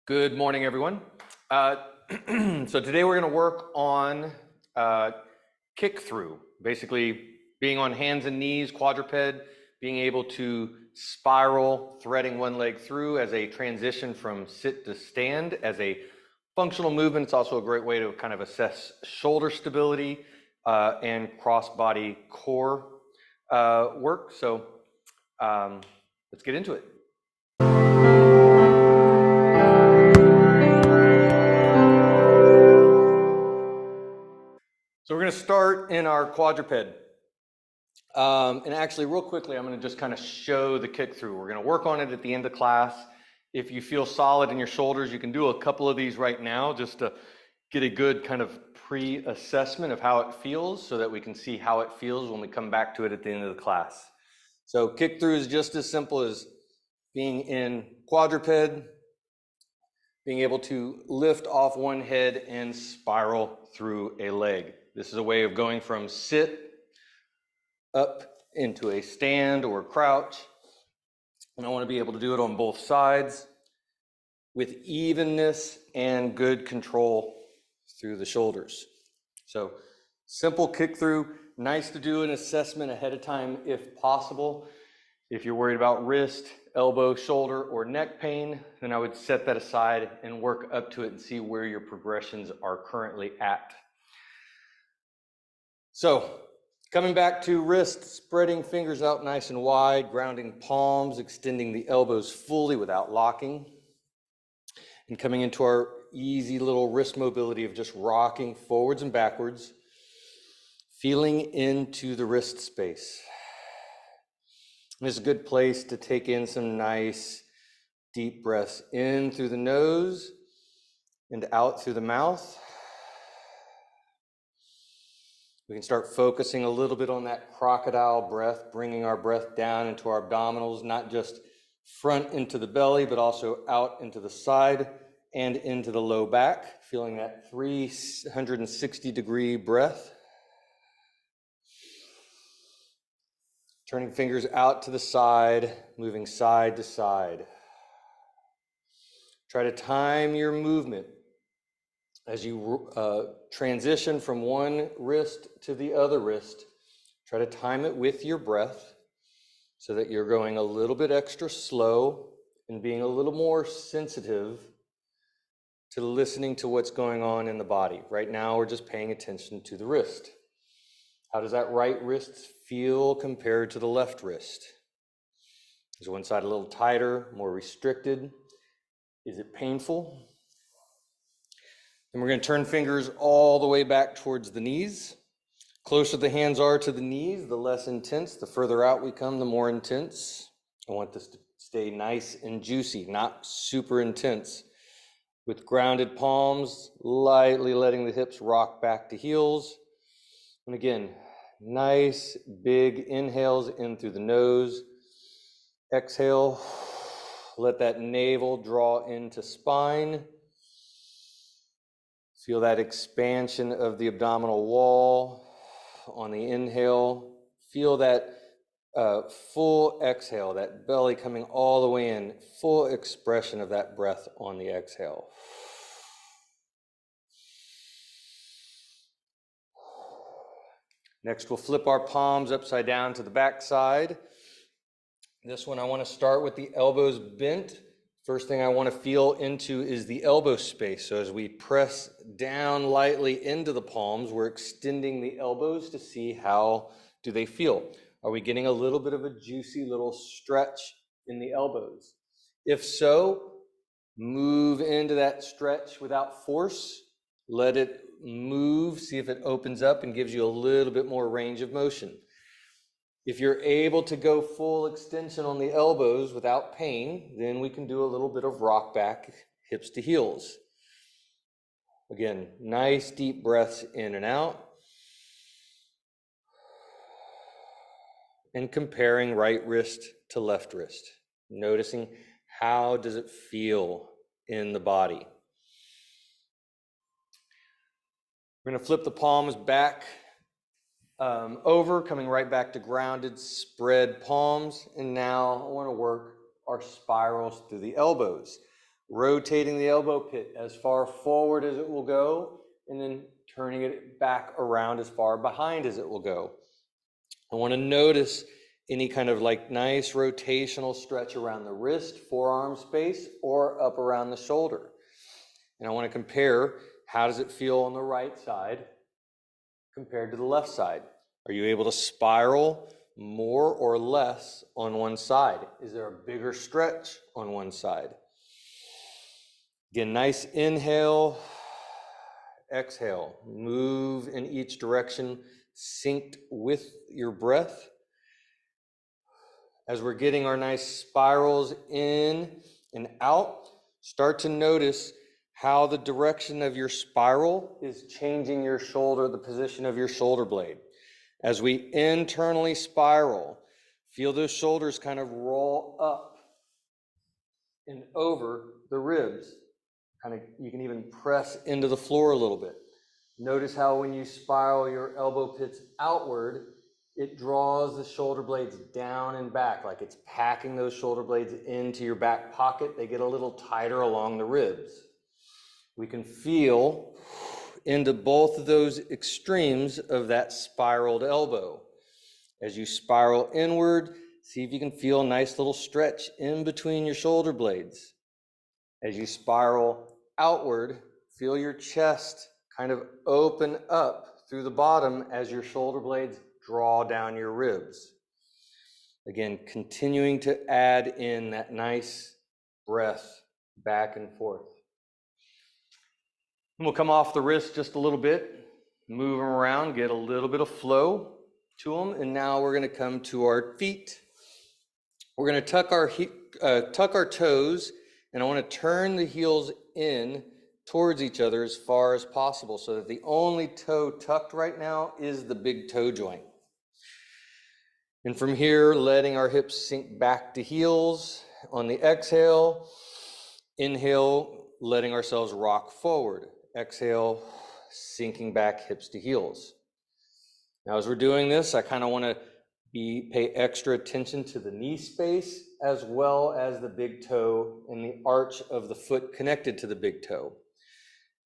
Good morning, everyone. So today we're going to work on kick through, basically being on hands and knees, quadruped, being able to spiral, threading one leg through as a transition from sit to stand as a functional movement. It's also a great way to kind of assess shoulder stability and cross-body core work. So let's get into it. So we're going to start in our quadruped. And actually, real quickly, I'm going to just kind of show the kick through. We're going to work on it at the end of class. If you feel solid in your shoulders, you can do a couple of these right now just to get a good kind of pre-assessment of how it feels so that we can see how it feels when we come back to it at the end of the class. So kick through is just as simple as being in quadruped, being able to lift off one head and spiral through a leg. This is a way of going from sit up into a stand or crouch. And I want to be able to do it on both sides with evenness and good control through the shoulders. So simple kick through, nice to do an assessment ahead of time if possible. If you're worried about wrist, elbow, shoulder, or neck pain, then I would set that aside and work up to it and see where your progressions are currently at. So coming back to wrist, spreading fingers out nice and wide, grounding palms, extending the elbows fully without locking. And coming into our easy little wrist mobility of just rocking forwards and backwards, feeling into the wrist space. This is a good place to take in some nice deep breaths in through the nose and out through the mouth. We can start focusing a little bit on that crocodile breath, bringing our breath down into our abdominals, not just front into the belly, but also out into the side and into the low back, feeling that 360-degree breath. Turning fingers out to the side, moving side to side. Try to time your movement as you transition from one wrist to the other wrist. Try to time it with your breath so that you're going a little bit extra slow and being a little more sensitive to listening to what's going on in the body. Right now, we're just paying attention to the wrist. How does that right wrist feel compared to the left wrist? Is one side a little tighter, more restricted? Is it painful? And we're going to turn fingers all the way back towards the knees. Closer the hands are to the knees, the less intense. The further out we come, the more intense. I want this to stay nice and juicy, not super intense. With grounded palms, lightly letting the hips rock back to heels. And again, nice big inhales in through the nose. Exhale, let that navel draw into spine. Feel that expansion of the abdominal wall on the inhale. Feel that full exhale, that belly coming all the way in, full expression of that breath on the exhale. Next, we'll flip our palms upside down to the back side. This one, I want to start with the elbows bent. First thing I want to feel into is the elbow space. So as we press down lightly into the palms, we're extending the elbows to see how do they feel. Are we getting a little bit of a juicy little stretch in the elbows? If so, move into that stretch without force. Let it move, see if it opens up and gives you a little bit more range of motion. If you're able to go full extension on the elbows without pain, then we can do a little bit of rock back, hips to heels. Again, nice deep breaths in and out. And comparing right wrist to left wrist. Noticing how does it feel in the body. We're going to flip the palms back over, coming right back to grounded, spread palms. And now I want to work our spirals through the elbows. rotating the elbow pit as far forward as it will go, and then turning it back around as far behind as it will go. I want to notice any kind of like nice rotational stretch around the wrist, forearm space, or up around the shoulder. And I want to compare, how does it feel on the right side compared to the left side? Are you able to spiral more or less on one side? Is there a bigger stretch on one side? Again, nice inhale, exhale. Move in each direction, synced with your breath. As we're getting our nice spirals in and out, start to notice how the direction of your spiral is changing your shoulder, the position of your shoulder blade. As we internally spiral, feel those shoulders kind of roll up and over the ribs. You can even press into the floor a little bit. Notice how when you spiral your elbow pits outward, it draws the shoulder blades down and back, like it's packing those shoulder blades into your back pocket. They get a little tighter along the ribs. We can feel into both of those extremes of that spiraled elbow. As you spiral inward, see if you can feel a nice little stretch in between your shoulder blades. As you spiral outward, feel your chest kind of open up through the bottom as your shoulder blades draw down your ribs. Again, continuing to add in that nice breath back and forth. And we'll come off the wrist just a little bit, move them around, get a little bit of flow to them. And now we're going to come to our feet. We're going to tuck our toes, and I want to turn the heels in towards each other as far as possible so that the only toe tucked right now is the big toe joint. And from here, letting our hips sink back to heels. On the exhale, inhale, letting ourselves rock forward. Exhale, sinking back hips to heels. Now, as we're doing this, I kind of want to pay extra attention to the knee space as well as the big toe and the arch of the foot connected to the big toe.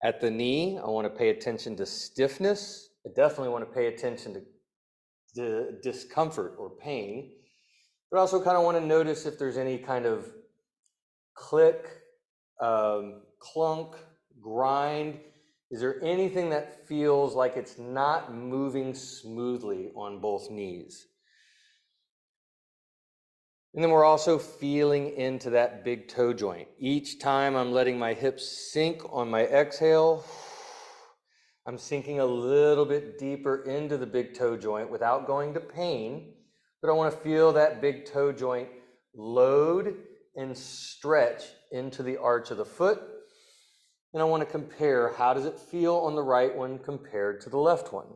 At the knee, I want to pay attention to stiffness. I definitely want to pay attention to discomfort or pain, but also kind of want to notice if there's any kind of click, clunk, grind. Is there anything that feels like it's not moving smoothly on both knees? And then we're also feeling into that big toe joint. Each time I'm letting my hips sink on my exhale, I'm sinking a little bit deeper into the big toe joint without going to pain, but I want to feel that big toe joint load and stretch into the arch of the foot. And I want to compare, how does it feel on the right one compared to the left one?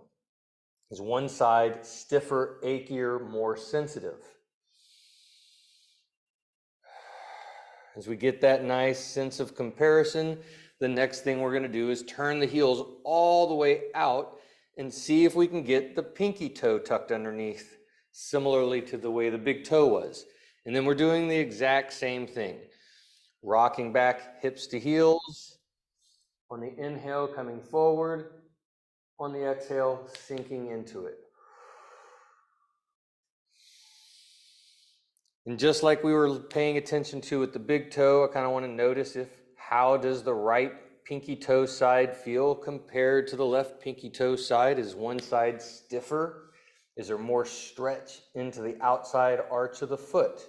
Is one side stiffer, achier, more sensitive? As we get that nice sense of comparison, the next thing we're going to do is turn the heels all the way out and see if we can get the pinky toe tucked underneath, similarly to the way the big toe was. And then we're doing the exact same thing. Rocking back hips to heels. On the inhale, coming forward. On the exhale, sinking into it. And just like we were paying attention to with the big toe, I kind of want to notice how does the right pinky toe side feel compared to the left pinky toe side? Is one side stiffer? Is there more stretch into the outside arch of the foot?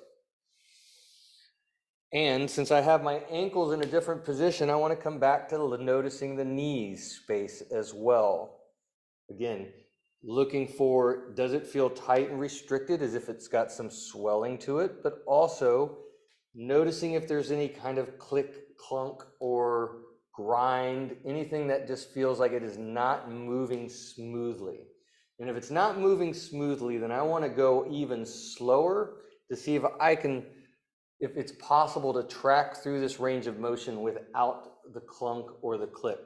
And since I have my ankles in a different position, I want to come back to noticing the knees space as well. Again, looking for, does it feel tight and restricted as if it's got some swelling to it, but also noticing if there's any kind of click, clunk, or grind, anything that just feels like it is not moving smoothly. And if it's not moving smoothly, then I want to go even slower to see if it's possible to track through this range of motion without the clunk or the click.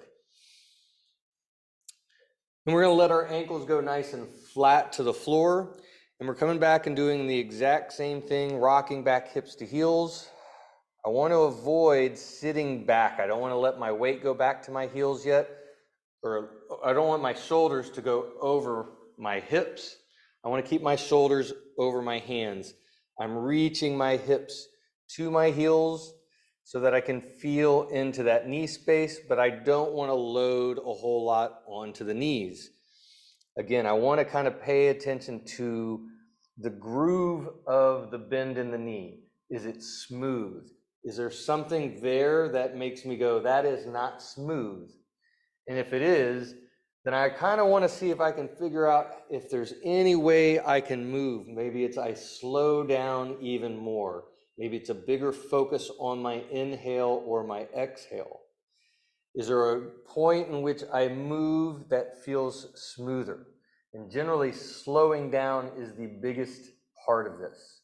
And we're going to let our ankles go nice and flat to the floor. And we're coming back and doing the exact same thing, rocking back hips to heels. I want to avoid sitting back. I don't want to let my weight go back to my heels yet, or I don't want my shoulders to go over my hips. I want to keep my shoulders over my hands. I'm reaching my hips to my heels so that I can feel into that knee space, but I don't want to load a whole lot onto the knees. Again, I want to kind of pay attention to the groove of the bend in the knee. Is it smooth? Is there something there that makes me go, that is not smooth? And if it is, then I kind of want to see if I can figure out if there's any way I can move. Maybe it's I slow down even more. Maybe it's a bigger focus on my inhale or my exhale. Is there a point in which I move that feels smoother? And generally, slowing down is the biggest part of this.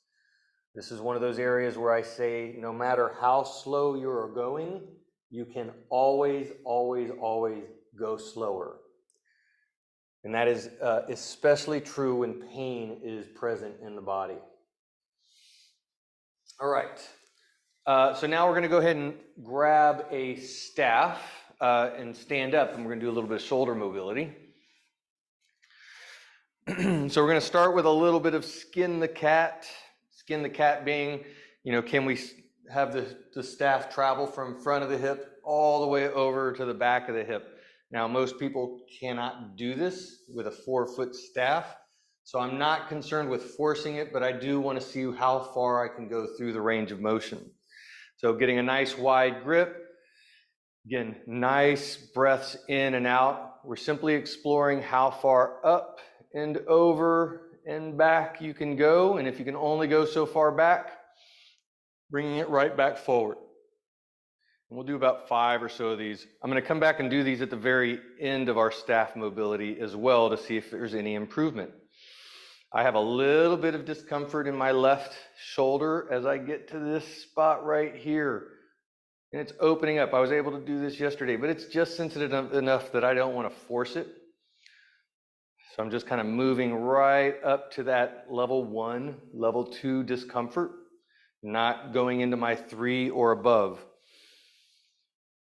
This is one of those areas where I say, no matter how slow you're going, you can always, always, always go slower. And that is especially true when pain is present in the body. All right. So now we're going to go ahead and grab a staff and stand up, and we're going to do a little bit of shoulder mobility. So we're going to start with a little bit of skin the cat. Skin the cat being, can we have the staff travel from front of the hip all the way over to the back of the hip? Now, most people cannot do this with a 4-foot staff, so I'm not concerned with forcing it, but I do want to see how far I can go through the range of motion. So getting a nice wide grip. Again, nice breaths in and out. We're simply exploring how far up and over and back you can go, and if you can only go so far back, bringing it right back forward. And we'll do about 5 or so of these. I'm going to come back and do these at the very end of our staff mobility as well to see if there's any improvement. I have a little bit of discomfort in my left shoulder as I get to this spot right here. And it's opening up. I was able to do this yesterday, but it's just sensitive enough that I don't want to force it. So I'm just kind of moving right up to that level 1, level 2 discomfort, not going into my 3 or above.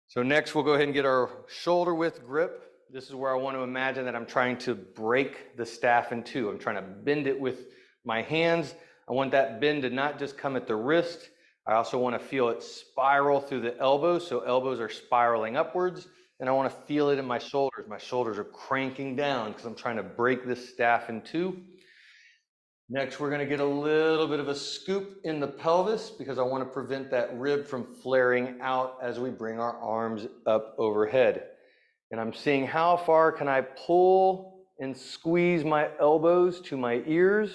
So next we'll go ahead and get our shoulder width grip. This is where I want to imagine that I'm trying to break the staff in two. I'm trying to bend it with my hands. I want that bend to not just come at the wrist. I also want to feel it spiral through the elbows, so elbows are spiraling upwards. And I want to feel it in my shoulders. My shoulders are cranking down because I'm trying to break this staff in two. Next, we're going to get a little bit of a scoop in the pelvis because I want to prevent that rib from flaring out as we bring our arms up overhead. And I'm seeing how far can I pull and squeeze my elbows to my ears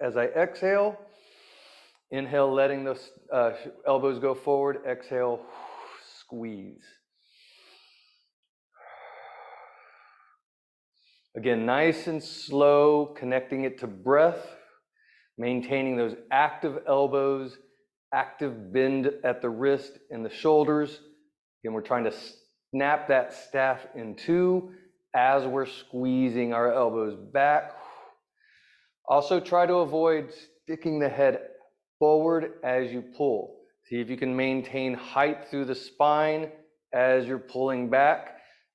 as I exhale. Inhale, letting those elbows go forward. Exhale, squeeze. Again, nice and slow, connecting it to breath, maintaining those active elbows, active bend at the wrist and the shoulders. Again, we're trying to snap that staff in two as we're squeezing our elbows back. Also try to avoid sticking the head forward as you pull. See if you can maintain height through the spine as you're pulling back.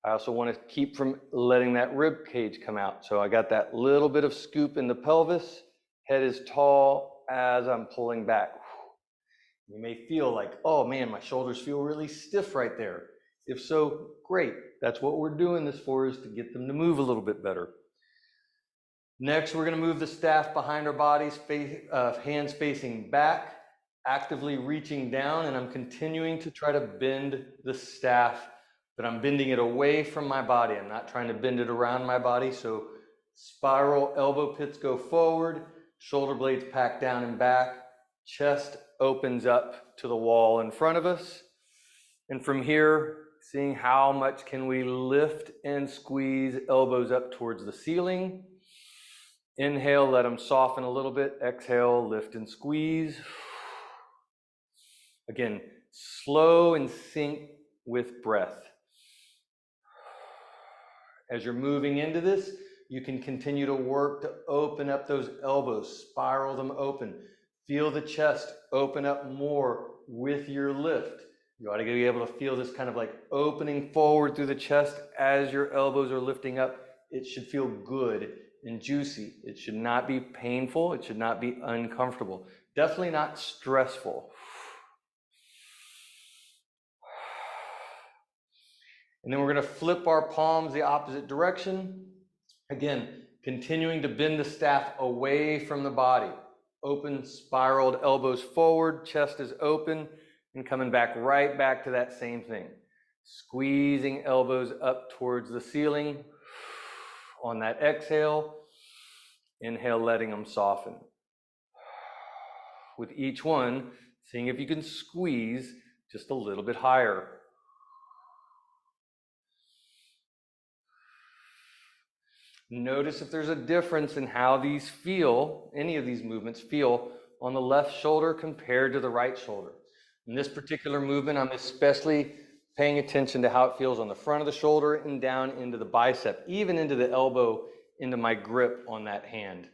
I also want to keep from letting that rib cage come out. So I got that little bit of scoop in the pelvis. Head is tall as I'm pulling back. You may feel like, oh man, my shoulders feel really stiff right there. If so, great. That's what we're doing this for, is to get them to move a little bit better. Next, we're going to move the staff behind our bodies, hands facing back, actively reaching down, and I'm continuing to try to bend the staff, but I'm bending it away from my body. I'm not trying to bend it around my body. So spiral elbow pits go forward, shoulder blades pack down and back, chest opens up to the wall in front of us. And from here, seeing how much can we lift and squeeze elbows up towards the ceiling. Inhale, let them soften a little bit. Exhale, lift and squeeze. Again, slow and sync with breath. As you're moving into this, you can continue to work to open up those elbows, spiral them open. Feel the chest open up more with your lift. You ought to be able to feel this kind of like opening forward through the chest as your elbows are lifting up. It should feel good and juicy. It should not be painful. It should not be uncomfortable. Definitely not stressful. And then we're going to flip our palms the opposite direction. Again, continuing to bend the staff away from the body. Open, spiraled elbows forward, chest is open, and coming back right back to that same thing. Squeezing elbows up towards the ceiling. On that exhale, inhale, letting them soften. With each one, seeing if you can squeeze just a little bit higher. Notice if there's a difference in how these feel, any of these movements feel on the left shoulder compared to the right shoulder. In this particular movement, I'm especially paying attention to how it feels on the front of the shoulder and down into the bicep, even into the elbow, into my grip on that hand.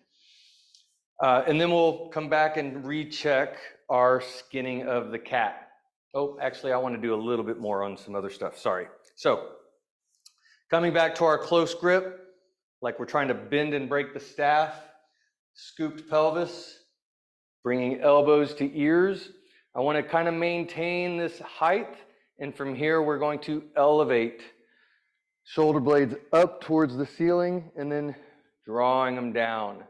And then we'll come back and recheck our skinning of the cat. Oh, actually, I want to do a little bit more on some other stuff. Sorry. So, coming back to our close grip, like we're trying to bend and break the staff, scooped pelvis, bringing elbows to ears. I want to kind of maintain this height, and from here we're going to elevate shoulder blades up towards the ceiling and then drawing them down.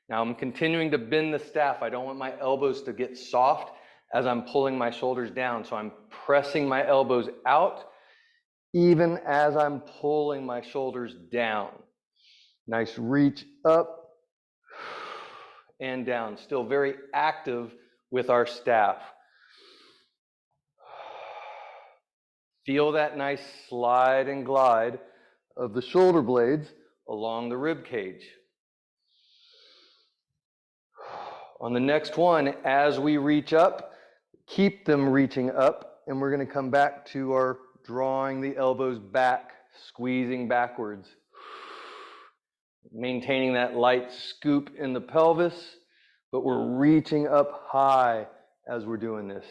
Now I'm continuing to bend the staff. I don't want my elbows to get soft as I'm pulling my shoulders down, so I'm pressing my elbows out even as I'm pulling my shoulders down. Nice reach up and down. Still very active with our staff. Feel that nice slide and glide of the shoulder blades along the rib cage. On the next one, as we reach up, keep them reaching up, and we're going to come back to our drawing the elbows back, squeezing backwards. Maintaining that light scoop in the pelvis, but we're reaching up high as we're doing this.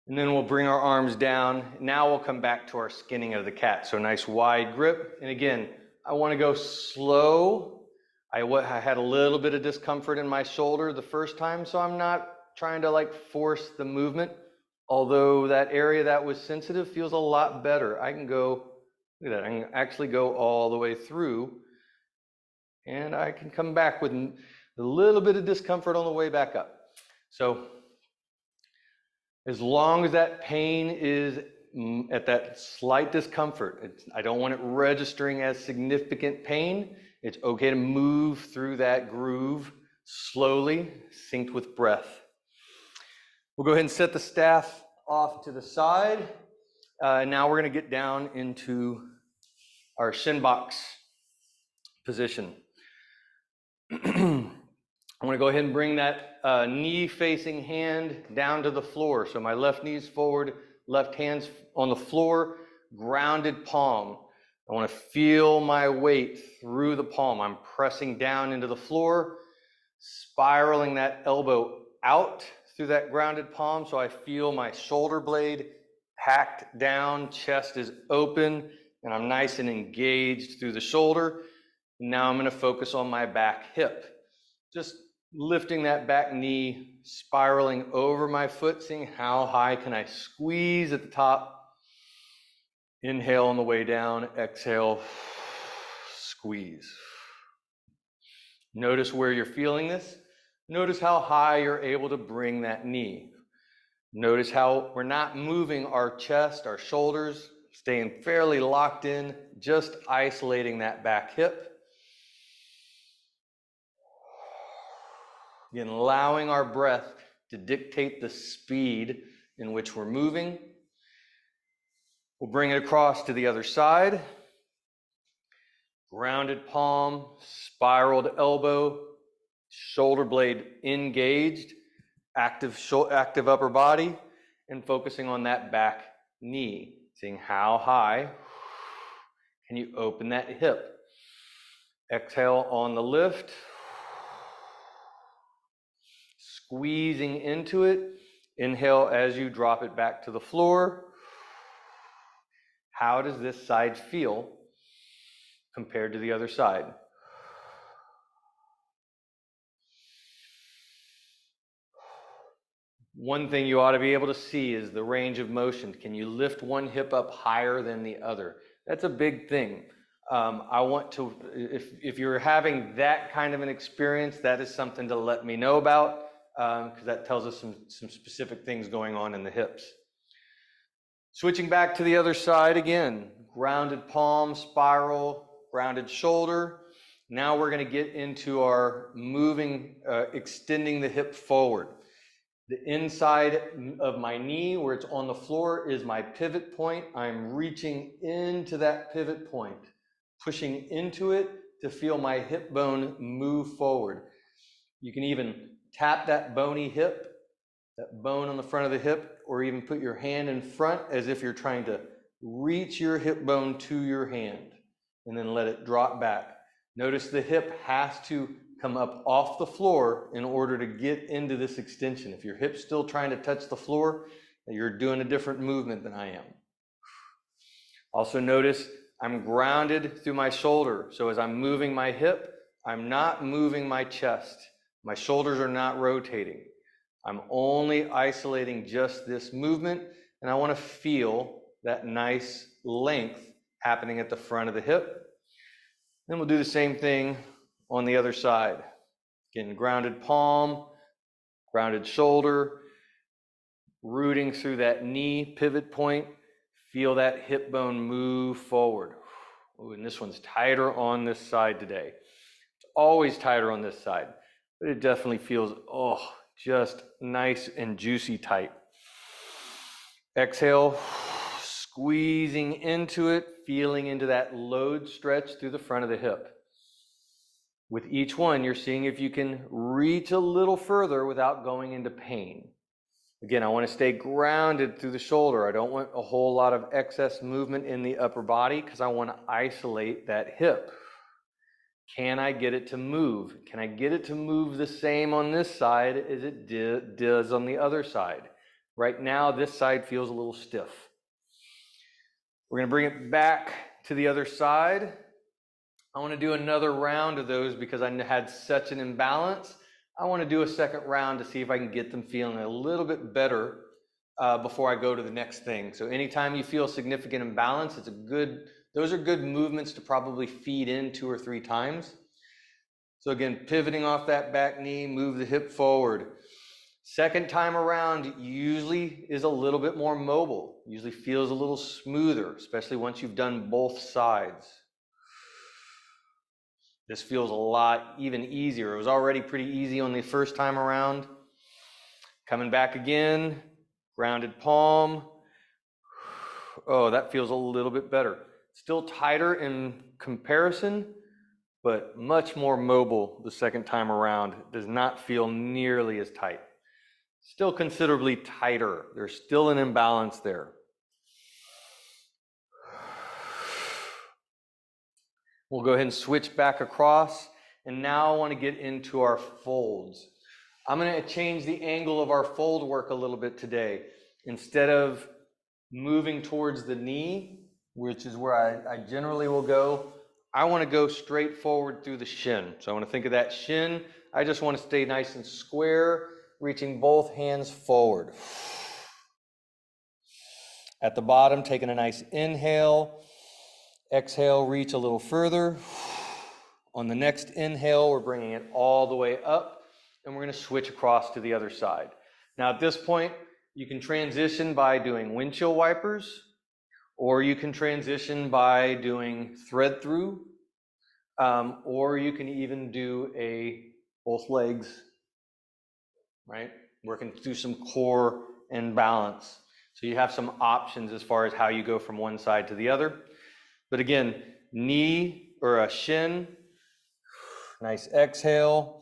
And then we'll bring our arms down. Now we'll come back to our skinning of the cat. So nice wide grip. And again, I want to go slow. I had a little bit of discomfort in my shoulder the first time, so I'm not trying to like force the movement. Although that area that was sensitive feels a lot better. I can go, look at that, I can actually go all the way through, and I can come back with a little bit of discomfort on the way back up. So as long as that pain is at that slight discomfort, I don't want it registering as significant pain. It's okay to move through that groove slowly, synced with breath. We'll go ahead and set the staff off to the side. Now we're going to get down into our shin box position. I'm going to go ahead and bring that knee-facing hand down to the floor. So my left knee's forward, left hand's on the floor, grounded palm. I want to feel my weight through the palm. I'm pressing down into the floor, spiraling that elbow out through that grounded palm, so I feel my shoulder blade packed down, chest is open, and I'm nice and engaged through the shoulder. Now I'm going to focus on my back hip. Just lifting that back knee, spiraling over my foot, seeing how high can I squeeze at the top. Inhale on the way down, exhale, squeeze. Notice where you're feeling this. Notice how high you're able to bring that knee. Notice how we're not moving our chest, our shoulders, staying fairly locked in, just isolating that back hip. Again, allowing our breath to dictate the speed in which we're moving. We'll bring it across to the other side. Grounded palm, spiraled elbow, shoulder blade engaged, active upper body, and focusing on that back knee, seeing how high can you open that hip. Exhale on the lift. squeezing into it. Inhale as you drop it back to the floor. How does this side feel compared to the other side? One thing you ought to be able to see is the range of motion. Can you lift one hip up higher than the other? That's a big thing. I want to, if you're having that kind of an experience, that is something to let me know about, because that tells us some specific things going on in the hips. Switching back to the other side again, grounded palm, spiral, grounded shoulder. Now we're going to get into our moving, extending the hip forward. The inside of my knee, where it's on the floor, is my pivot point. I'm reaching into that pivot point, pushing into it to feel my hip bone move forward. You can even tap that bony hip, that bone on the front of the hip, or even put your hand in front as if you're trying to reach your hip bone to your hand, and then let it drop back. Notice the hip has to come up off the floor in order to get into this extension. If your hip's still trying to touch the floor, you're doing a different movement than I am. Also notice I'm grounded through my shoulder. So as I'm moving my hip, I'm not moving my chest. My shoulders are not rotating. I'm only isolating just this movement, and I want to feel that nice length happening at the front of the hip. Then we'll do the same thing on the other side. Again, grounded palm, grounded shoulder, rooting through that knee pivot point. Feel that hip bone move forward. Ooh, and this one's tighter on this side today. It's always tighter on this side, but it definitely feels, just nice and juicy tight. Exhale, squeezing into it, feeling into that load stretch through the front of the hip. With each one, you're seeing if you can reach a little further without going into pain. Again, I want to stay grounded through the shoulder. I don't want a whole lot of excess movement in the upper body because I want to isolate that hip. Can I get it to move? Can I get it to move the same on this side as it does on the other side? Right now, this side feels a little stiff. We're going to bring it back to the other side. I want to do another round of those because I had such an imbalance. I want to do a second round to see if I can get them feeling a little bit better before I go to the next thing. So anytime you feel significant imbalance, those are good movements to probably feed in 2 or 3 times. So again, pivoting off that back knee, move the hip forward. Second time around usually is a little bit more mobile, usually feels a little smoother, especially once you've done both sides. This feels a lot even easier. It was already pretty easy on the first time around. Coming back again, grounded palm. Oh, that feels a little bit better. Still tighter in comparison, but much more mobile the second time around. It does not feel nearly as tight. Still considerably tighter. There's still an imbalance there. We'll go ahead and switch back across, and now I want to get into our folds. I'm going to change the angle of our fold work a little bit today. Instead of moving towards the knee, which is where I generally will go, I want to go straight forward through the shin. So I want to think of that shin. I just want to stay nice and square, reaching both hands forward. At the bottom, taking a nice inhale. Exhale, reach a little further. On the next inhale, we're bringing it all the way up, and we're going to switch across to the other side. Now at this point, you can transition by doing windshield wipers, or you can transition by doing thread through, or you can even do both legs, right? Working through some core and balance. So you have some options as far as how you go from one side to the other. But again, knee or a shin, nice exhale,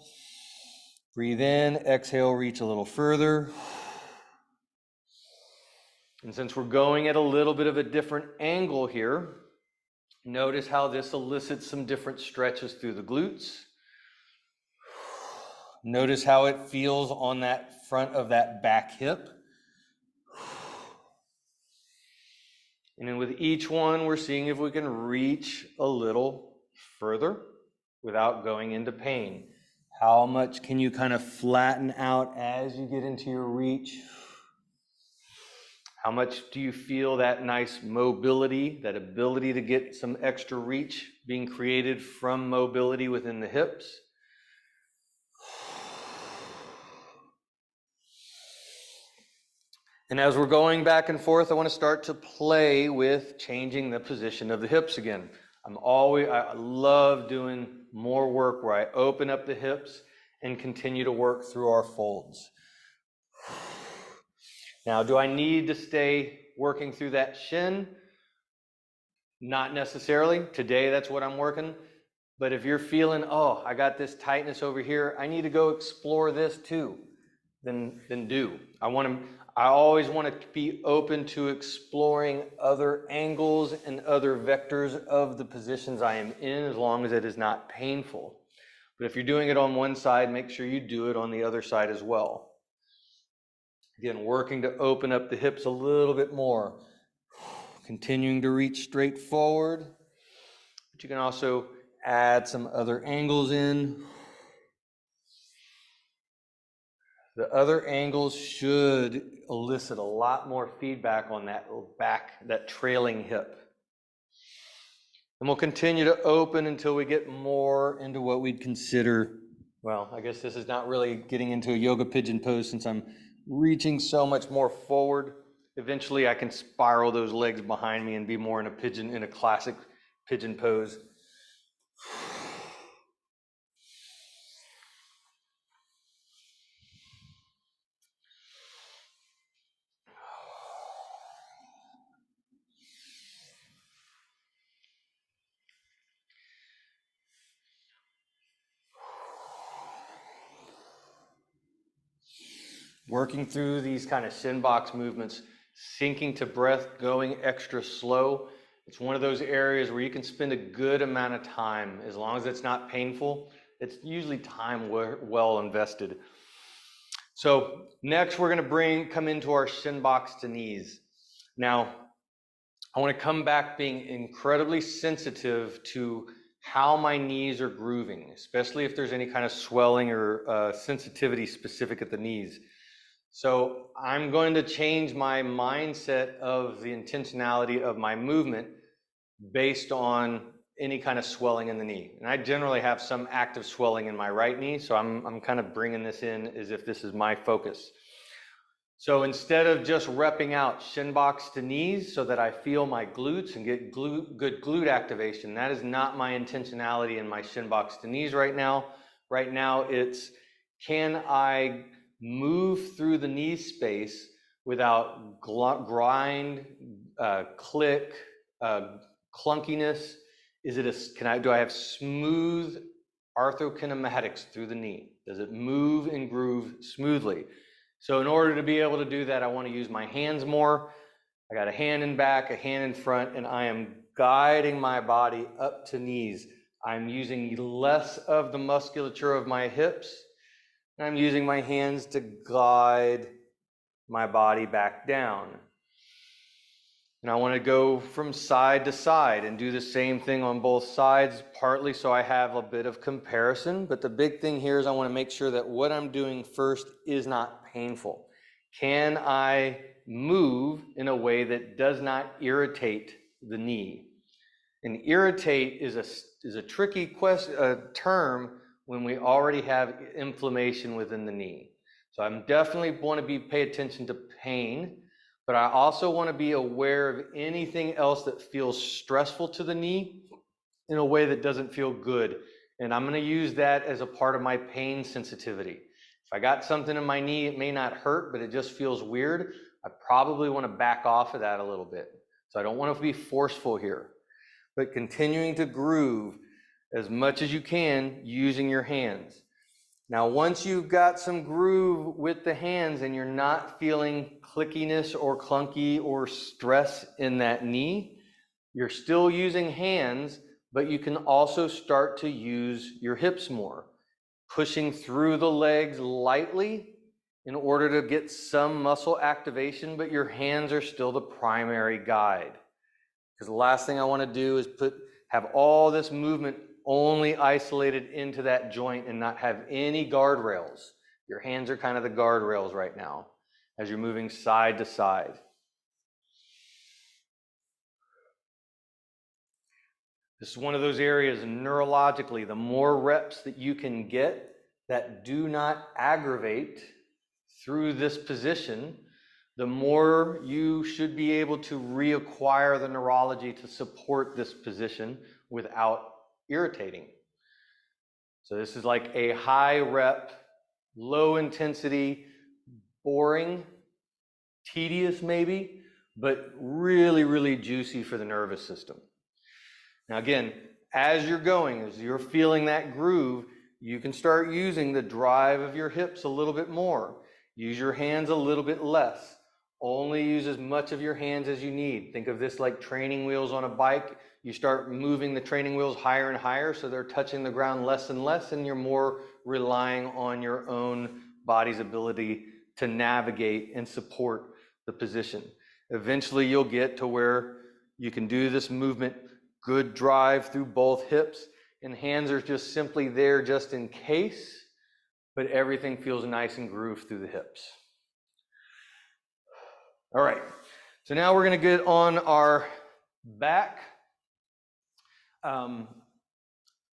breathe in, exhale, reach a little further. And since we're going at a little bit of a different angle here, notice how this elicits some different stretches through the glutes. Notice how it feels on that front of that back hip. And then with each one, we're seeing if we can reach a little further without going into pain. How much can you kind of flatten out as you get into your reach? How much do you feel that nice mobility, that ability to get some extra reach being created from mobility within the hips? And as we're going back and forth, I want to start to play with changing the position of the hips again. I love doing more work where I open up the hips and continue to work through our folds. Now, do I need to stay working through that shin? Not necessarily. Today, that's what I'm working. But if you're feeling, oh, I got this tightness over here, I need to go explore this too, then do. I always want to be open to exploring other angles and other vectors of the positions I am in, as long as it is not painful. But if you're doing it on one side, make sure you do it on the other side as well. Again, working to open up the hips a little bit more. Continuing to reach straight forward. But you can also add some other angles in. The other angles should elicit a lot more feedback on that back, that trailing hip. And we'll continue to open until we get more into what we'd consider, well, I guess this is not really getting into a yoga pigeon pose since I'm reaching so much more forward. Eventually I can spiral those legs behind me and be more in a classic pigeon pose. Working through these kind of shin box movements, sinking to breath, going extra slow. It's one of those areas where you can spend a good amount of time, as long as it's not painful. It's usually time well invested. So next we're going to come into our shin box to knees. Now, I want to come back being incredibly sensitive to how my knees are grooving, especially if there's any kind of swelling or sensitivity specific at the knees. So I'm going to change my mindset of the intentionality of my movement based on any kind of swelling in the knee. And I generally have some active swelling in my right knee, so I'm kind of bringing this in as if this is my focus. So instead of just repping out shin box to knees so that I feel my glutes and get good glute activation, that is not my intentionality in my shin box to knees right now. Right now it's, can I move through the knee space without grind, click, clunkiness? Do I have smooth arthrokinematics through the knee? Does it move and groove smoothly? So in order to be able to do that, I want to use my hands more. I got a hand in back, a hand in front, and I am guiding my body up to knees. I'm using less of the musculature of my hips. I'm using my hands to guide my body back down. And I want to go from side to side and do the same thing on both sides, partly so I have a bit of comparison. But the big thing here is I want to make sure that what I'm doing first is not painful. Can I move in a way that does not irritate the knee? And irritate is a tricky term when we already have inflammation within the knee. So I'm definitely want to pay attention to pain, but I also want to be aware of anything else that feels stressful to the knee in a way that doesn't feel good. And I'm going to use that as a part of my pain sensitivity. If I got something in my knee, it may not hurt, but it just feels weird. I probably want to back off of that a little bit. So I don't want to be forceful here, but continuing to groove as much as you can using your hands. Now, once you've got some groove with the hands and you're not feeling clickiness or clunky or stress in that knee, you're still using hands, but you can also start to use your hips more. pushing through the legs lightly in order to get some muscle activation, but your hands are still the primary guide. Because the last thing I want to do is have all this movement only isolated into that joint and not have any guardrails. Your hands are kind of the guardrails right now as you're moving side to side. This is one of those areas neurologically, the more reps that you can get that do not aggravate through this position, the more you should be able to reacquire the neurology to support this position without irritating. So this is like a high rep, low intensity, boring, tedious maybe, but really, really juicy for the nervous system. Now again, as you're feeling that groove, you can start using the drive of your hips a little bit more. Use your hands a little bit less. Only use as much of your hands as you need. Think of this like training wheels on a bike. You start moving the training wheels higher and higher so they're touching the ground less and less, and you're more relying on your own body's ability to navigate and support the position. Eventually you'll get to where you can do this movement, good drive through both hips, and hands are just simply there just in case, but everything feels nice and grooved through the hips. All right, so now we're going to get on our back.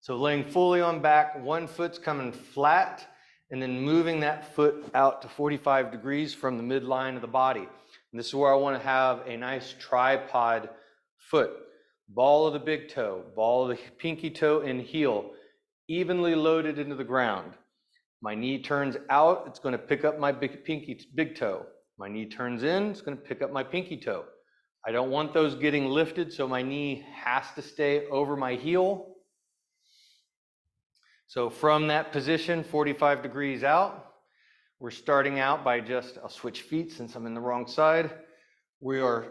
So laying fully on back, one foot's coming flat, and then moving that foot out to 45 degrees from the midline of the body. And this is where I want to have a nice tripod foot. Ball of the big toe, ball of the pinky toe and heel, evenly loaded into the ground. My knee turns out, it's going to pick up my big toe. My knee turns in, it's going to pick up my pinky toe. I don't want those getting lifted, so my knee has to stay over my heel. So from that position, 45 degrees out, we're starting out by I'll switch feet since I'm in the wrong side. We are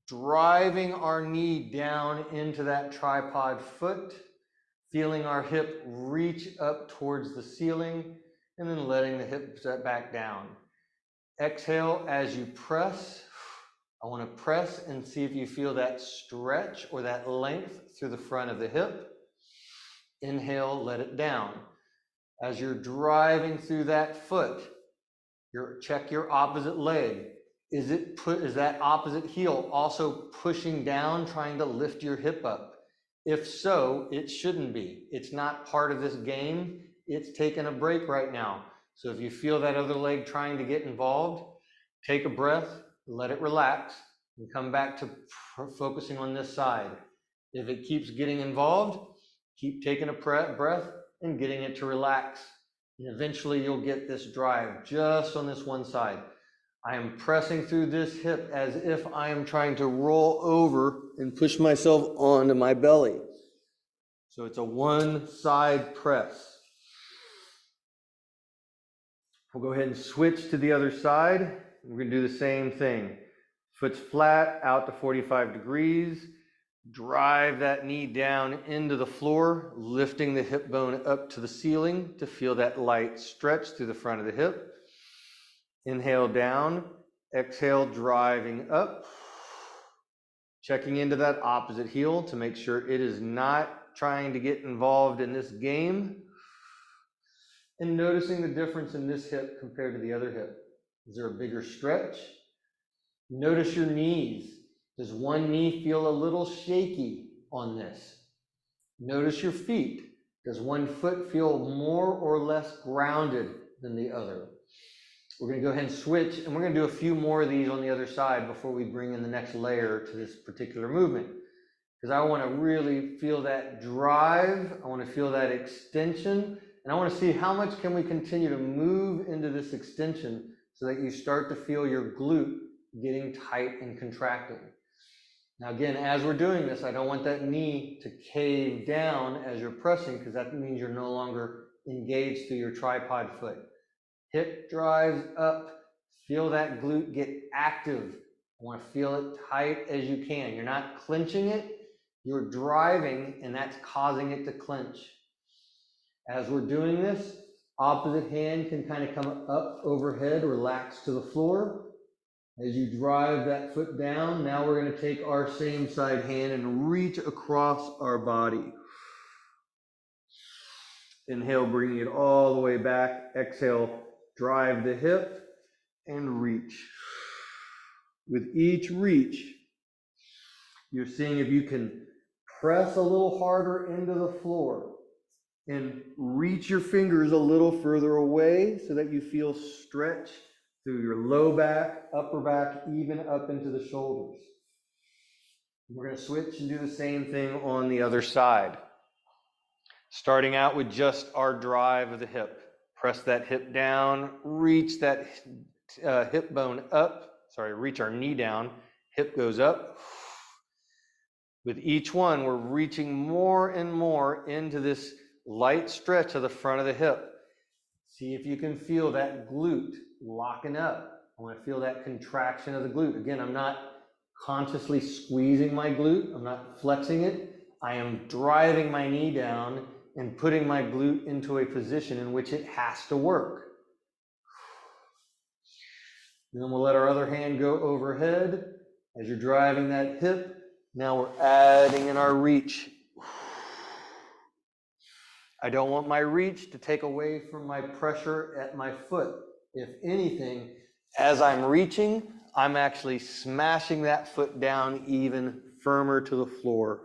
driving our knee down into that tripod foot, feeling our hip reach up towards the ceiling, and then letting the hip set back down. Exhale as you press. I want to press and see if you feel that stretch or that length through the front of the hip. Inhale, let it down. As you're driving through that foot, check your opposite leg. Is that opposite heel also pushing down, trying to lift your hip up? If so, it shouldn't be. It's not part of this game. It's taking a break right now. So if you feel that other leg trying to get involved, take a breath, let it relax, and come back to focusing on this side. If it keeps getting involved, keep taking a breath and getting it to relax. And eventually you'll get this drive just on this one side. I am pressing through this hip as if I am trying to roll over and push myself onto my belly. So it's a one side press. We'll go ahead and switch to the other side. We're going to do the same thing. Foot's flat, out to 45 degrees. Drive that knee down into the floor, lifting the hip bone up to the ceiling to feel that light stretch through the front of the hip. Inhale down, exhale, driving up. Checking into that opposite heel to make sure it is not trying to get involved in this game. And noticing the difference in this hip compared to the other hip. Is there a bigger stretch? Notice your knees. Does one knee feel a little shaky on this? Notice your feet. Does one foot feel more or less grounded than the other? We're going to go ahead and switch, and we're going to do a few more of these on the other side before we bring in the next layer to this particular movement. Because I want to really feel that drive, I want to feel that extension, and I want to see how much can we continue to move into this extension so that you start to feel your glute getting tight and contracting. Now again, as we're doing this, I don't want that knee to cave down as you're pressing, because that means you're no longer engaged through your tripod foot. Hip drives up, feel that glute get active. I want to feel it tight as you can. You're not clenching it, you're driving, and that's causing it to clench. As we're doing this, Opposite hand can kind of come up overhead, relax to the floor. As you drive that foot down, now we're going to take our same side hand and reach across our body. Inhale, bringing it all the way back. Exhale, drive the hip and reach. With each reach, you're seeing if you can press a little harder into the floor and reach your fingers a little further away so that you feel stretch through your low back, upper back, even up into the shoulders. We're going to switch and do the same thing on the other side. Starting out with just our drive of the hip. Press that hip down, reach that hip bone up. Reach our knee down, hip goes up. With each one, we're reaching more and more into this light stretch of the front of the hip. See if you can feel that glute locking up. I want to feel that contraction of the glute. Again, I'm not consciously squeezing my glute. I'm not flexing it. I am driving my knee down and putting my glute into a position in which it has to work. And then we'll let our other hand go overhead. As you're driving that hip, now we're adding in our reach. I don't want my reach to take away from my pressure at my foot. If anything, as I'm reaching, I'm actually smashing that foot down even firmer to the floor.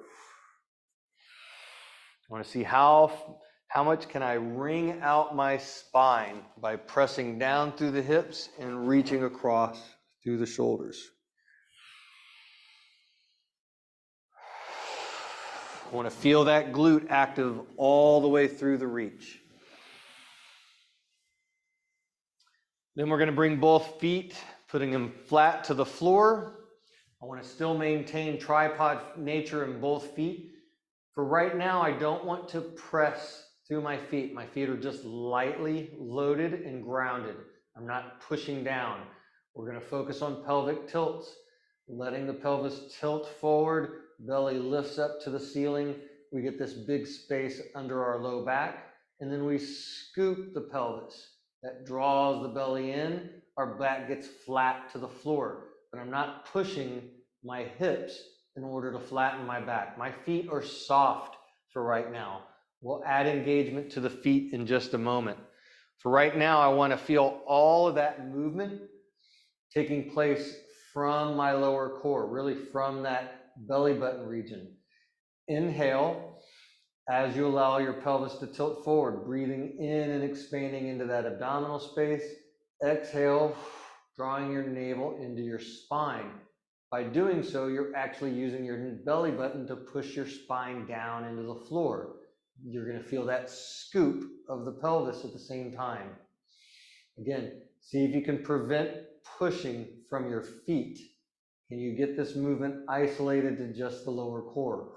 I want to see how much can I wring out my spine by pressing down through the hips and reaching across through the shoulders. I want to feel that glute active all the way through the reach. Then we're going to bring both feet, putting them flat to the floor. I want to still maintain tripod nature in both feet. For right now, I don't want to press through my feet. My feet are just lightly loaded and grounded. I'm not pushing down. We're going to focus on pelvic tilts, letting the pelvis tilt forward, belly lifts up to the ceiling. We get this big space under our low back, and then we scoop the pelvis. That draws the belly in. Our back gets flat to the floor, but I'm not pushing my hips in order to flatten my back. My feet are soft for right now. We'll add engagement to the feet in just a moment. For right now, I want to feel all of that movement taking place from my lower core, really from that belly button region. Inhale as you allow your pelvis to tilt forward, breathing in and expanding into that abdominal space. Exhale, drawing your navel into your spine. By doing so, you're actually using your belly button to push your spine down into the floor. You're going to feel that scoop of the pelvis at the same time. Again, see if you can prevent pushing from your feet. Can you get this movement isolated to just the lower core?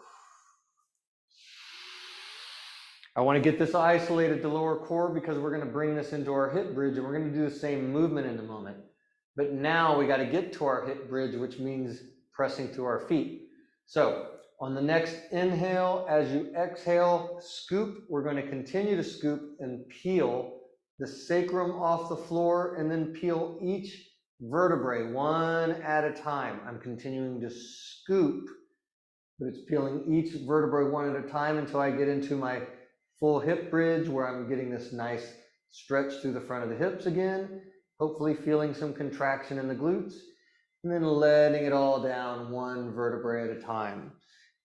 I want to get this isolated to lower core because we're going to bring this into our hip bridge and we're going to do the same movement in a moment. But now we got to get to our hip bridge, which means pressing through our feet. So on the next inhale, as you exhale, scoop. We're going to continue to scoop and peel the sacrum off the floor and then peel each vertebrae one at a time. I'm continuing to scoop, but it's peeling each vertebrae one at a time until I get into my full hip bridge where I'm getting this nice stretch through the front of the hips again, hopefully feeling some contraction in the glutes, and then letting it all down one vertebrae at a time.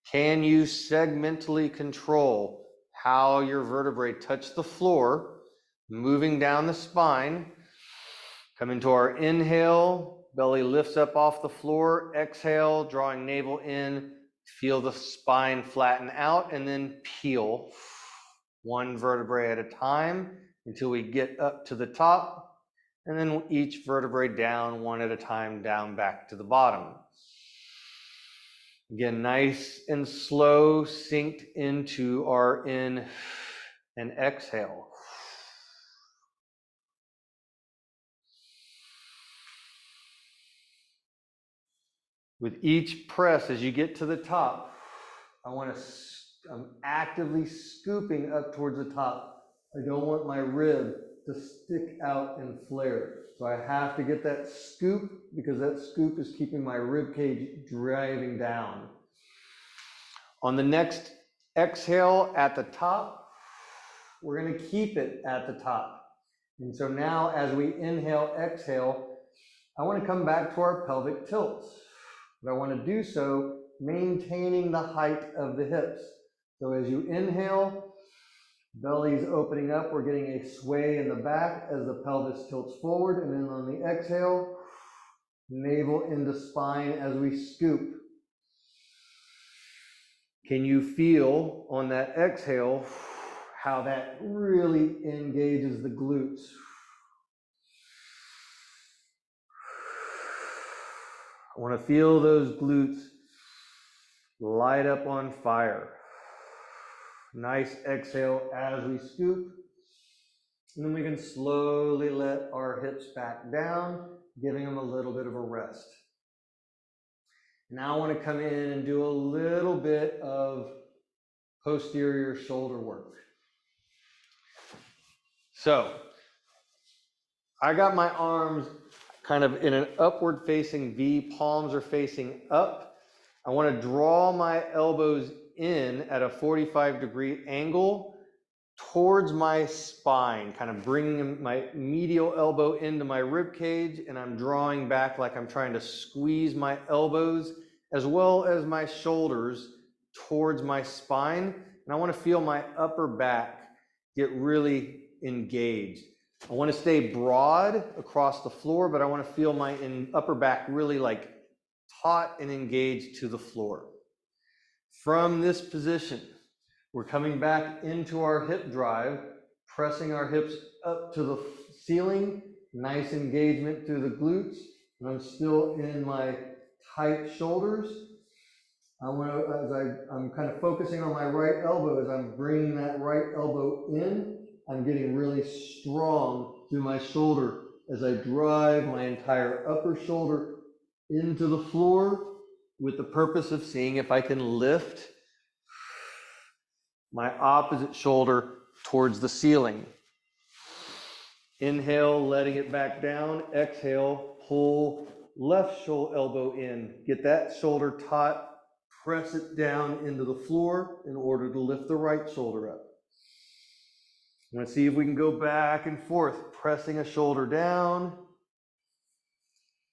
Can you segmentally control how your vertebrae touch the floor, moving down the spine? Come into our inhale, belly lifts up off the floor, exhale, drawing navel in, feel the spine flatten out, and then peel one vertebrae at a time until we get up to the top, and then each vertebrae down one at a time, down back to the bottom. Again, nice and slow, synced into our in and exhale. With each press, as you get to the top, I'm actively scooping up towards the top I don't want my rib to stick out and flare. So I have to get that scoop because that scoop is keeping my rib cage driving down. On the next exhale at the top, we're going to keep it at the top. And so now as we inhale, exhale, I want to come back to our pelvic tilts. But I want to do so maintaining the height of the hips. So as you inhale, belly's opening up, we're getting a sway in the back as the pelvis tilts forward, and then on the exhale, navel into spine as we scoop. Can you feel on that exhale how that really engages the glutes? I want to feel those glutes light up on fire. Nice exhale as we scoop. And then we can slowly let our hips back down, giving them a little bit of a rest. Now I want to come in and do a little bit of posterior shoulder work. So I got my arms kind of in an upward facing V, palms are facing up. I want to draw my elbows in at a 45-degree angle towards my spine, kind of bringing my medial elbow into my rib cage, and I'm drawing back like I'm trying to squeeze my elbows as well as my shoulders towards my spine. And I want to feel my upper back get really engaged. I want to stay broad across the floor, but I want to feel my upper back really like taut and engaged to the floor. From this position, we're coming back into our hip drive, pressing our hips up to the ceiling, nice engagement through the glutes, and I'm still in my tight shoulders. I'm kind of focusing on my right elbow as I'm bringing that right elbow in. I'm getting really strong through my shoulder as I drive my entire upper shoulder into the floor with the purpose of seeing if I can lift my opposite shoulder towards the ceiling. Inhale, letting it back down. Exhale, pull left shoulder elbow in. Get that shoulder taut. Press it down into the floor in order to lift the right shoulder up. I'm going to see if we can go back and forth, pressing a shoulder down.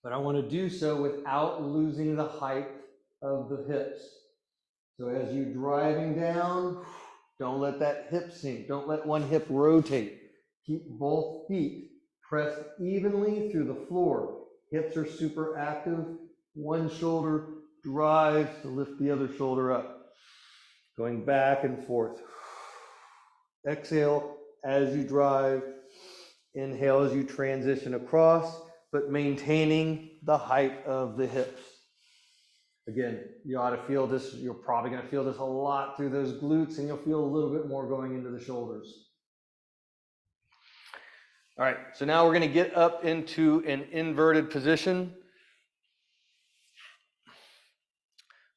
But I want to do so without losing the height of the hips. So as you're driving down, don't let that hip sink. Don't let one hip rotate. Keep both feet pressed evenly through the floor. Hips are super active. One shoulder drives to lift the other shoulder up. Going back and forth. Exhale as you drive. Inhale as you transition across, but maintaining the height of the hips. Again, you ought to feel this, you're probably going to feel this a lot through those glutes, and you'll feel a little bit more going into the shoulders. All right, so now we're going to get up into an inverted position.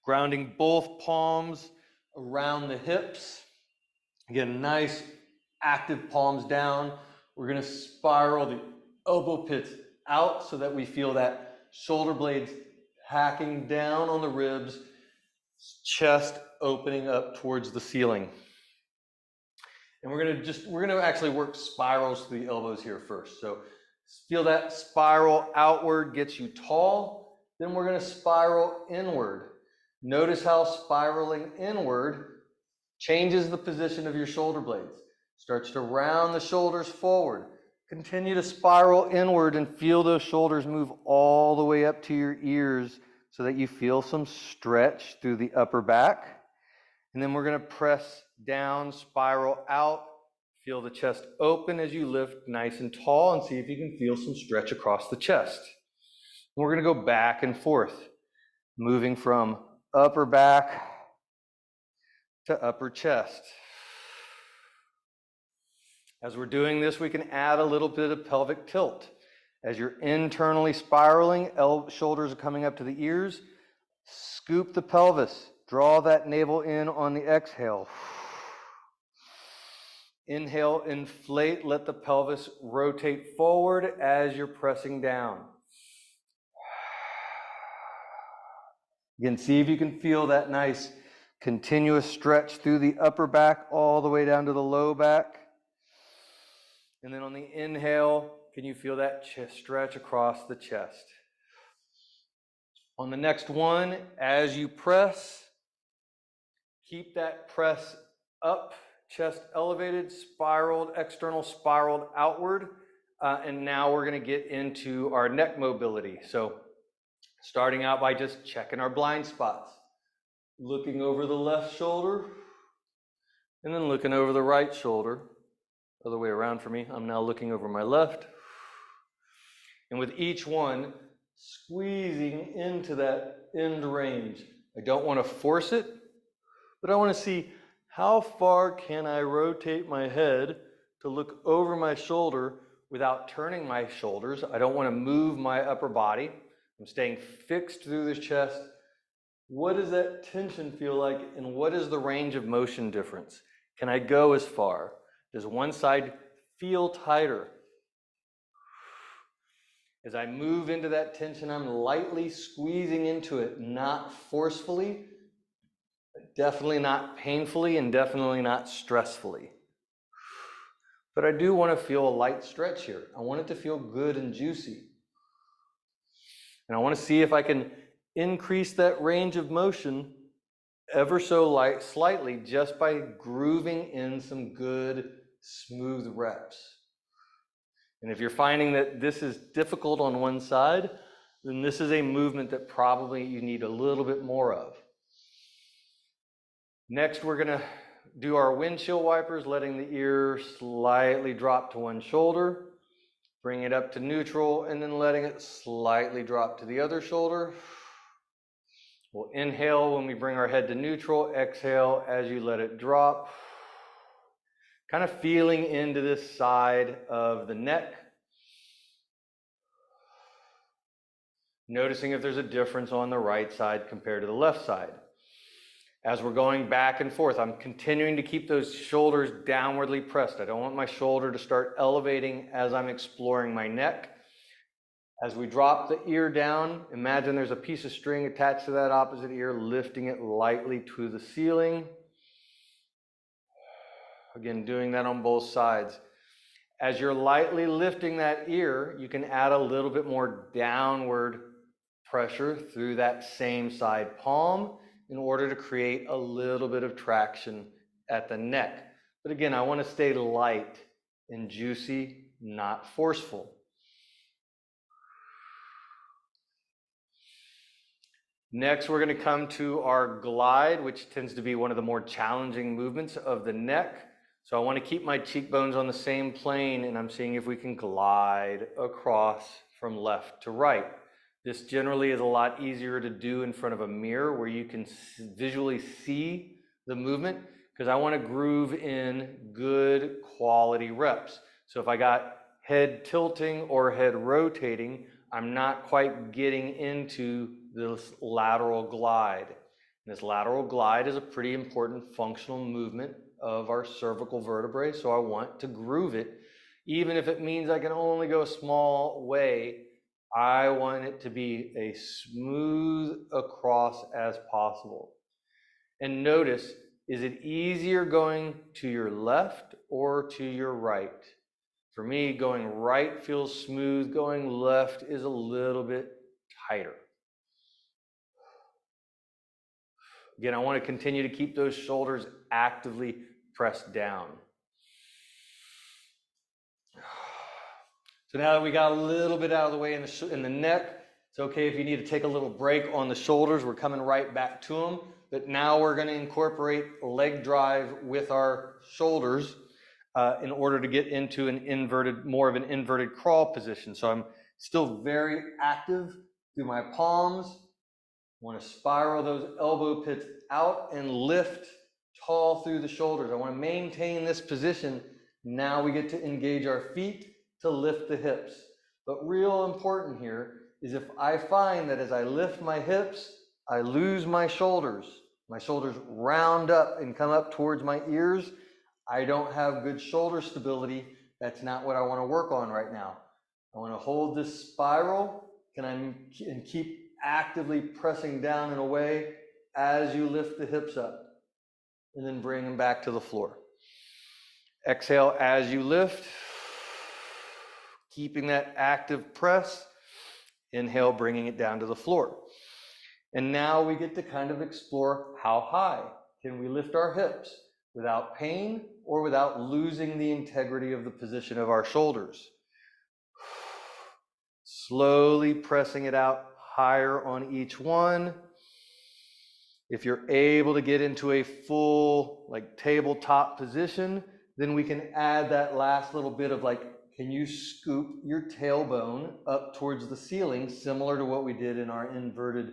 Grounding both palms around the hips. Again, nice active palms down. We're going to spiral the elbow pits out so that we feel that shoulder blades hacking down on the ribs, chest opening up towards the ceiling. And we're going to actually work spirals through the elbows here first. So feel that spiral outward gets you tall. Then we're going to spiral inward. Notice how spiraling inward changes the position of your shoulder blades. Starts to round the shoulders forward. Continue to spiral inward and feel those shoulders move all the way up to your ears so that you feel some stretch through the upper back. And then we're going to press down, spiral out. Feel the chest open as you lift nice and tall, and see if you can feel some stretch across the chest. And we're going to go back and forth, moving from upper back to upper chest. As we're doing this, we can add a little bit of pelvic tilt. As you're internally spiraling, shoulders are coming up to the ears. Scoop the pelvis. Draw that navel in on the exhale. Inhale, inflate, let the pelvis rotate forward as you're pressing down. Again, see if you can feel that nice continuous stretch through the upper back all the way down to the low back. And then on the inhale, can you feel that stretch across the chest? On the next one, as you press, keep that press up, chest elevated, spiraled, external spiraled outward. And now we're going to get into our neck mobility. So starting out by just checking our blind spots, looking over the left shoulder, and then looking over the right shoulder. Other way around for me. I'm now looking over my left. And with each one, squeezing into that end range. I don't want to force it, but I want to see how far can I rotate my head to look over my shoulder without turning my shoulders. I don't want to move my upper body. I'm staying fixed through the chest. What does that tension feel like, and what is the range of motion difference? Can I go as far? Does one side feel tighter? As I move into that tension, I'm lightly squeezing into it, not forcefully, definitely not painfully, and definitely not stressfully. But I do want to feel a light stretch here. I want it to feel good and juicy. And I want to see if I can increase that range of motion ever so slightly just by grooving in some good, smooth reps. And if you're finding that this is difficult on one side, then this is a movement that probably you need a little bit more of. Next, we're going to do our windshield wipers, letting the ear slightly drop to one shoulder, bring it up to neutral, and then letting it slightly drop to the other shoulder. We'll inhale when we bring our head to neutral, exhale as you let it drop. Kind of feeling into this side of the neck. Noticing if there's a difference on the right side compared to the left side. As we're going back and forth, I'm continuing to keep those shoulders downwardly pressed. I don't want my shoulder to start elevating as I'm exploring my neck. As we drop the ear down, imagine there's a piece of string attached to that opposite ear, lifting it lightly to the ceiling. Again, doing that on both sides. As you're lightly lifting that ear, you can add a little bit more downward pressure through that same side palm in order to create a little bit of traction at the neck. But again, I want to stay light and juicy, not forceful. Next, we're going to come to our glide, which tends to be one of the more challenging movements of the neck. So I want to keep my cheekbones on the same plane, and I'm seeing if we can glide across from left to right. This generally is a lot easier to do in front of a mirror where you can visually see the movement, because I want to groove in good quality reps. So if I got head tilting or head rotating, I'm not quite getting into this lateral glide. And this lateral glide is a pretty important functional movement of our cervical vertebrae, so I want to groove it. Even if it means I can only go a small way, I want it to be a smooth across as possible. And notice, is it easier going to your left or to your right? For me, going right feels smooth, going left is a little bit tighter. Again, I want to continue to keep those shoulders actively pressed down. So now that we got a little bit out of the way in the neck, it's okay if you need to take a little break on the shoulders. We're coming right back to them. But now we're going to incorporate leg drive with our shoulders in order to get into more of an inverted crawl position. So I'm still very active through my palms. I want to spiral those elbow pits out and lift tall through the shoulders. I want to maintain this position. Now we get to engage our feet to lift the hips. But real important here is if I find that as I lift my hips, I lose my shoulders round up and come up towards my ears, I don't have good shoulder stability. That's not what I want to work on right now. I want to hold this spiral and keep actively pressing down and away as you lift the hips up, and then bring them back to the floor. Exhale as you lift, keeping that active press. Inhale, bringing it down to the floor. And now we get to kind of explore how high can we lift our hips without pain or without losing the integrity of the position of our shoulders. Slowly pressing it out higher on each one. If you're able to get into a full like tabletop position, then we can add that last little bit of like, can you scoop your tailbone up towards the ceiling, similar to what we did in our inverted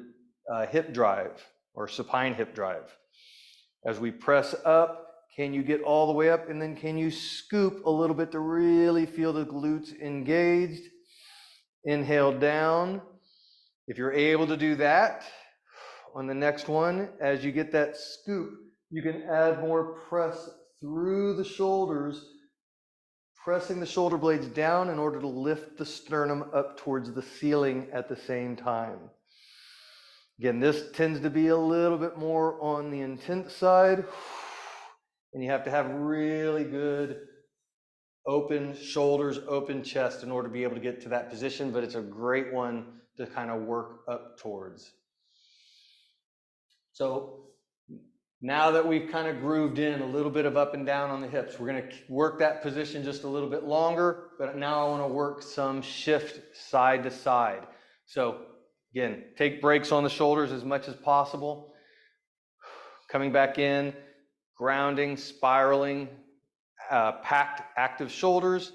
hip drive or supine hip drive. As we press up, can you get all the way up, and then can you scoop a little bit to really feel the glutes engaged? Inhale down. If you're able to do that, on the next one, as you get that scoop, you can add more press through the shoulders, pressing the shoulder blades down in order to lift the sternum up towards the ceiling at the same time. Again, this tends to be a little bit more on the intense side, and you have to have really good open shoulders, open chest in order to be able to get to that position, but it's a great one to kind of work up towards. So now that we've kind of grooved in a little bit of up and down on the hips, we're going to work that position just a little bit longer, but now I want to work some shift side to side. So again, take breaks on the shoulders as much as possible. Coming back in, grounding, spiraling, packed, active shoulders.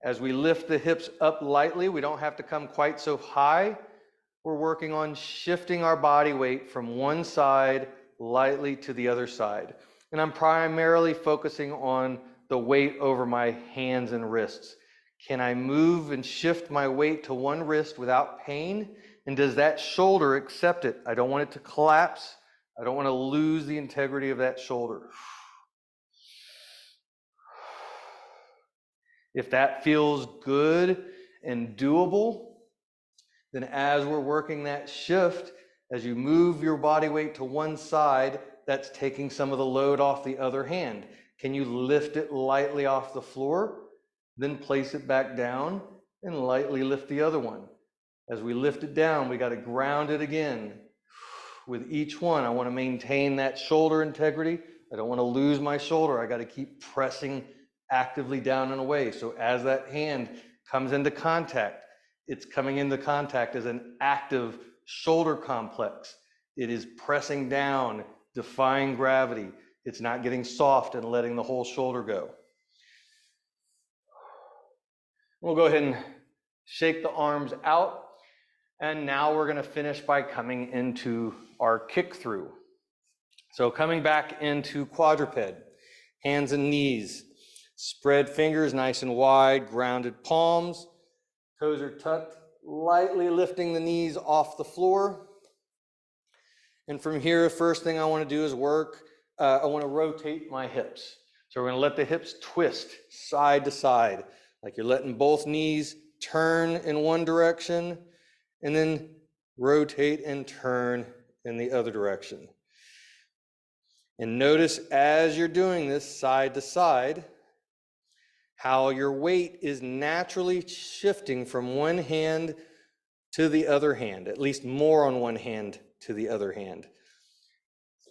As we lift the hips up lightly, we don't have to come quite so high. We're working on shifting our body weight from one side lightly to the other side. And I'm primarily focusing on the weight over my hands and wrists. Can I move and shift my weight to one wrist without pain? And does that shoulder accept it? I don't want it to collapse. I don't want to lose the integrity of that shoulder. If that feels good and doable, then as we're working that shift, as you move your body weight to one side, that's taking some of the load off the other hand. Can you lift it lightly off the floor, then place it back down and lightly lift the other one? As we lift it down, we got to ground it again. With each one, I want to maintain that shoulder integrity. I don't want to lose my shoulder. I got to keep pressing actively down and away. So as that hand comes into contact, it's coming into contact as an active shoulder complex. It is pressing down, defying gravity. It's not getting soft and letting the whole shoulder go. We'll go ahead and shake the arms out. And now we're going to finish by coming into our kick through. So coming back into quadruped, hands and knees, spread fingers nice and wide, grounded palms, toes are tucked, lightly lifting the knees off the floor. And from here, the first thing I want to do is I want to rotate my hips. So we're going to let the hips twist side to side, like you're letting both knees turn in one direction and then rotate and turn in the other direction. And notice as you're doing this side to side, how your weight is naturally shifting from one hand to the other hand, at least more on one hand to the other hand.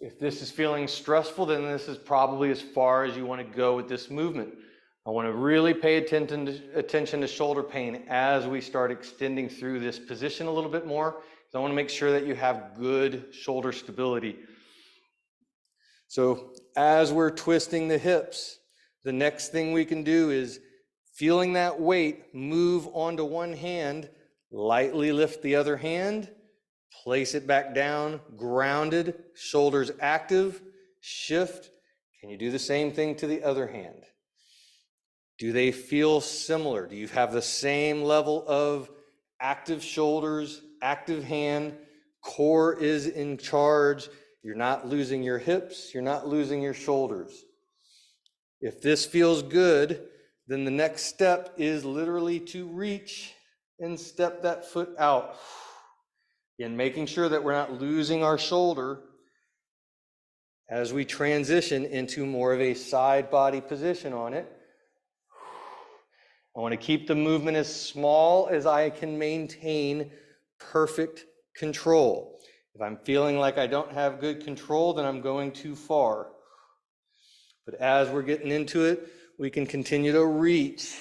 If this is feeling stressful, then this is probably as far as you want to go with this movement. I want to really pay attention to shoulder pain as we start extending through this position a little bit more, because I want to make sure that you have good shoulder stability. So as we're twisting the hips, the next thing we can do is feeling that weight move onto one hand, lightly lift the other hand, place it back down, grounded, shoulders active, shift. Can you do the same thing to the other hand? Do they feel similar? Do you have the same level of active shoulders, active hand, core is in charge? You're not losing your hips, you're not losing your shoulders. If this feels good, then the next step is literally to reach and step that foot out. Again, making sure that we're not losing our shoulder as we transition into more of a side body position on it. I want to keep the movement as small as I can maintain perfect control. If I'm feeling like I don't have good control, then I'm going too far. But as we're getting into it, we can continue to reach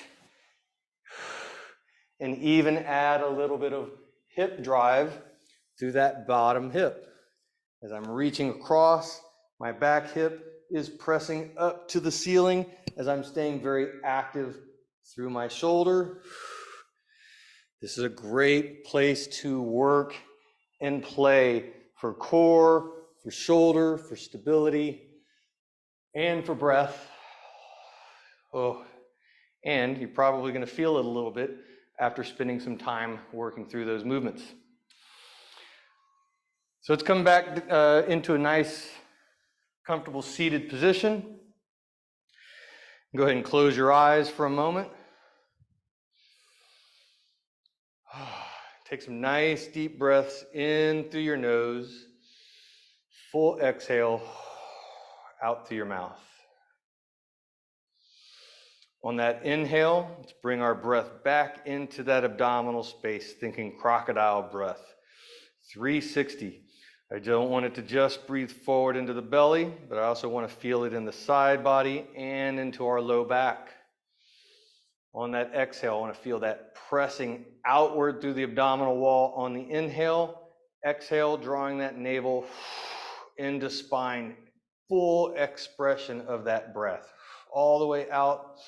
and even add a little bit of hip drive through that bottom hip. As I'm reaching across, my back hip is pressing up to the ceiling as I'm staying very active through my shoulder. This is a great place to work and play for core, for shoulder, for stability, and for breath. Oh, and you're probably going to feel it a little bit after spending some time working through those movements. So let's come back into a nice, comfortable seated position. Go ahead and close your eyes for a moment. Take some nice deep breaths in through your nose. Full exhale out through your mouth. On that inhale, let's bring our breath back into that abdominal space, thinking crocodile breath. 360. I don't want it to just breathe forward into the belly, but I also want to feel it in the side body and into our low back. On that exhale, I want to feel that pressing outward through the abdominal wall on the inhale. Exhale, drawing that navel into spine. Full expression of that breath. All the way out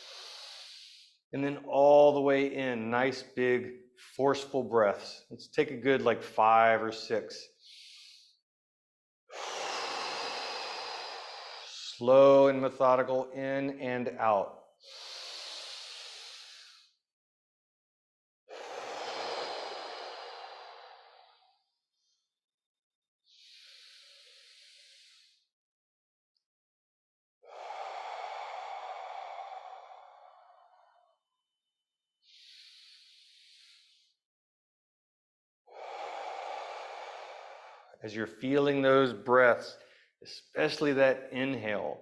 and then all the way in. Nice, big, forceful breaths. Let's take a good 5 or 6. Slow and methodical in and out. As you're feeling those breaths, especially that inhale,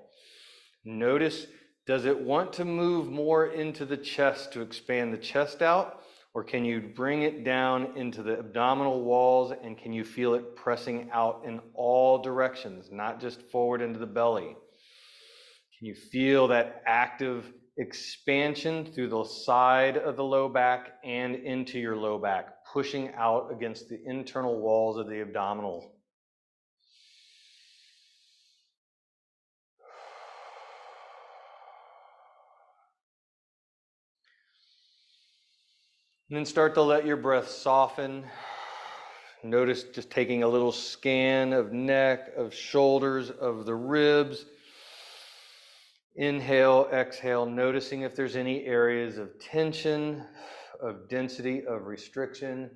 notice, does it want to move more into the chest to expand the chest out? Or can you bring it down into the abdominal walls and can you feel it pressing out in all directions, not just forward into the belly? Can you feel that active expansion through the side of the low back and into your low back, pushing out against the internal walls of the abdominal? And then start to let your breath soften. Notice just taking a little scan of neck, of shoulders, of the ribs. Inhale, exhale, noticing if there's any areas of tension, of density, of restriction.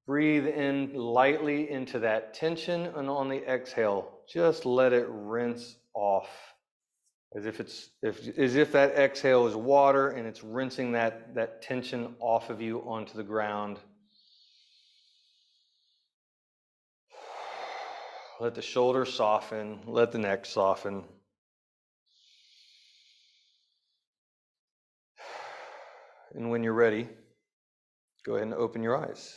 Breathe in lightly into that tension, and on the exhale, just let it rinse off. As if that exhale is water and it's rinsing that tension off of you onto the ground. Let the shoulders soften, let the neck soften. And when you're ready, go ahead and open your eyes.